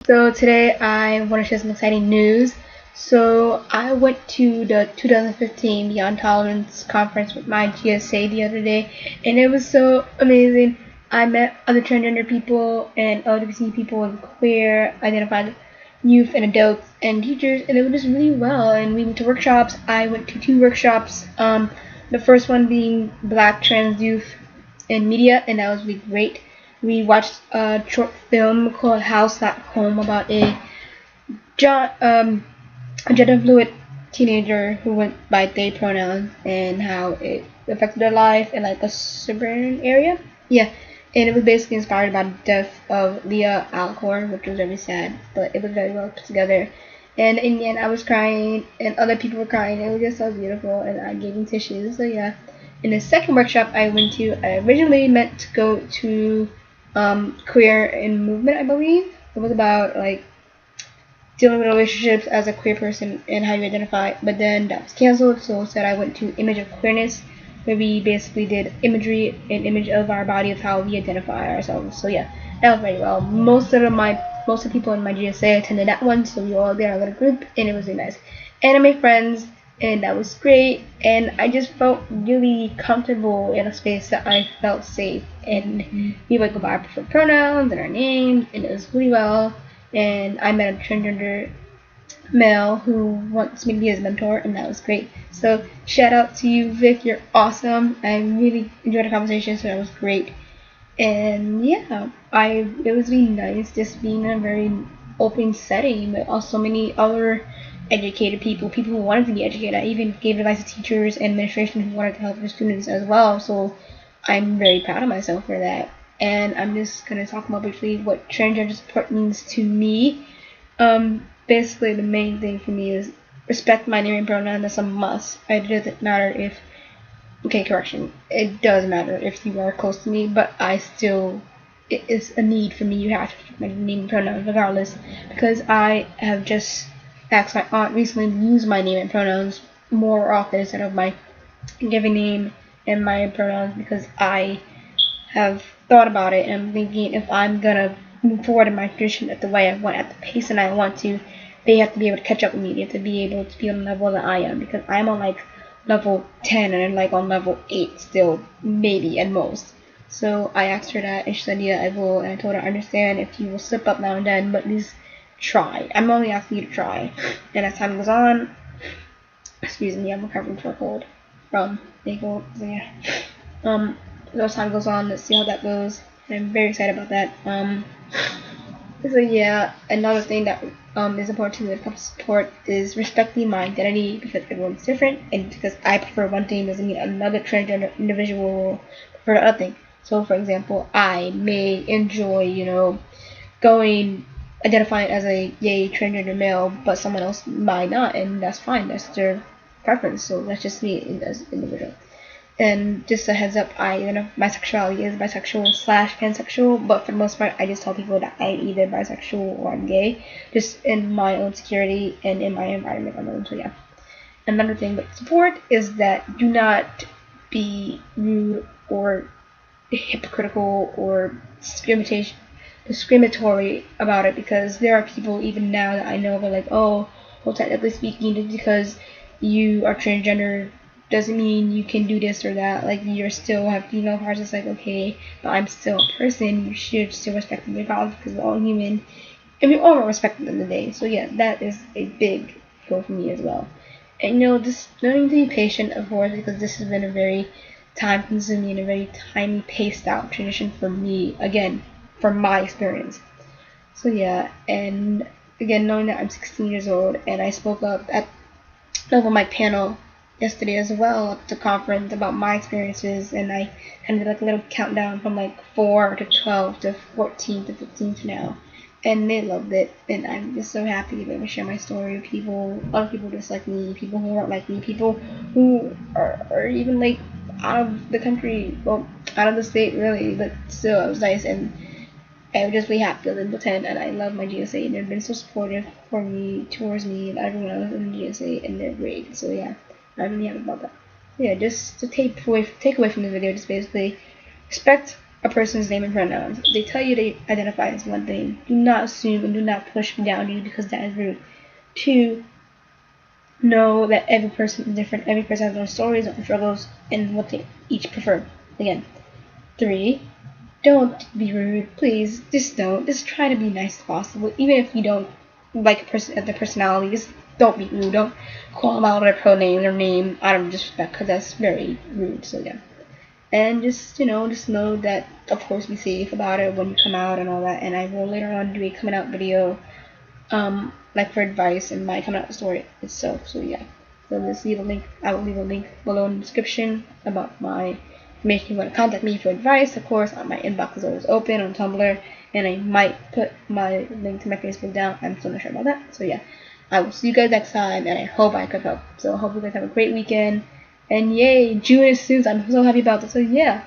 So today I want to share some exciting news. So I went to the 2015 Beyond Tolerance conference with my GSA the other day, and it was so amazing. I met other transgender people and LGBT people and queer identified youth and adults and teachers, and it was just really well. And we went to workshops. I went to 2 workshops. The first one being Black Trans Youth in Media, and that was really great. We watched a short film called House Not Home about a gender fluid teenager who went by they pronouns and how it affected their life in like a suburban area. Yeah, and it was basically inspired by the death of Leah Alcorn, which was very sad, but it was very well put together. And in the end, I was crying, and other people were crying. It was just so beautiful, and I gave them tissues. So yeah. In the second workshop I went to, I originally meant to go to queer in movement, I believe. It was about like dealing with relationships as a queer person and how you identify, but then that was canceled, so instead I went to Image of Queerness, where we basically did imagery and image of our body of how we identify ourselves. So yeah, that was very well. Most of the people in my GSA attended that one, so we all did our little group, and it was really nice. And I made friends, and that was great, and I just felt really comfortable in a space that I felt safe, and we would go by our preferred pronouns and our names, and it was really well. And I met a transgender male who wants me to be his mentor, and that was great. So shout out to you, Vic, you're awesome. I really enjoyed the conversation, so that was great. And yeah, it was really nice just being in a very open setting with also many other educated people who wanted to be educated. I even gave advice to teachers and administration who wanted to help their students as well. So I'm very proud of myself for that. And I'm just gonna talk more briefly what transgender support means to me. Basically the main thing for me is respect my name and pronoun. That's a must. It doesn't matter if it does matter if you are close to me, but it is a need for me. You have to respect my name and pronouns regardless, because I have just asked my aunt recently to use my name and pronouns more often instead of my given name and my pronouns, because I have thought about it, and I'm thinking if I'm gonna move forward in my tradition at the way I want, at the pace that I want to, they have to be able to catch up with me. They have to be able to be on the level that I am, because I'm on like level 10 and I'm like on level 8 still, maybe at most. So I asked her that, and she said, yeah, I will. And I told her, I understand if you will slip up now and then, but at least try. I'm only asking you to try. And as time goes on, excuse me, I'm recovering from a cold from Naples. So yeah. As time goes on, let's see how that goes. And I'm very excited about that. So yeah, another thing that is important to me when it comes to support is respecting my identity, because everyone's different, and because I prefer one thing doesn't mean another transgender individual will prefer the other thing. So for example, I may enjoy, identifying as a gay transgender male, but someone else might not, and that's fine. That's their preference. So that's just me as an individual. And just a heads up, my sexuality is bisexual / pansexual, but for the most part, I just tell people that I'm either bisexual or I'm gay, just in my own security and in my environment alone. So yeah. Another thing with support is that do not be rude or hypocritical or discriminatory about it, because there are people even now that I know are like, oh, well, technically speaking, just because you are transgender doesn't mean you can do this or that. Like, you still have female parts. It's like, okay, but I'm still a person. You should still respect me regardless, because we're all human, and we all want respect at the end of the day. So yeah, that is a big goal for me as well. And just learning to be patient, of course, because this has been a very time-consuming and a very time paced out transition for me. Again, from my experience. So yeah, and again, knowing that I'm 16 years old, and I spoke up at over my panel yesterday as well at the conference about my experiences, and I kind of did like a little countdown from like 4 to 12 to 14 to 15 to now, and they loved it, and I'm just so happy to be able to share my story with people, other people just like me, people who aren't like me, people who are even like out of the country, well, out of the state really, but still it was nice, and I'm just really happy to live with 10, and I love my GSA, and they've been so supportive towards me, and everyone else in the GSA, and they're great. So yeah, I'm really happy about that. So yeah, just to take away from this video, just basically respect a person's name and pronouns. If they tell you they identify as one thing, do not assume and do not push me down to you, because that is rude. 2, know that every person is different. Every person has their stories, their struggles, and what they each prefer. Again. 3, don't be rude, please. Just don't. Just try to be nice as possible. Even if you don't like a person, their personality, just don't be rude. Don't call them out their pronoun, their name out of disrespect, because that's very rude. So yeah. And just just know that, of course, be safe about it when you come out and all that. And I will later on do a coming out video, like for advice and my coming out story itself. So yeah. So let's leave a link. I will leave a link below in the description about my information. If you want to contact me for advice, of course, my inbox is always open on Tumblr, and I might put my link to my Facebook down. I'm still not sure about that. So yeah, I will see you guys next time, and I hope I could help. So I hope you guys have a great weekend. And yay, June is soon, so I'm so happy about this. So yeah.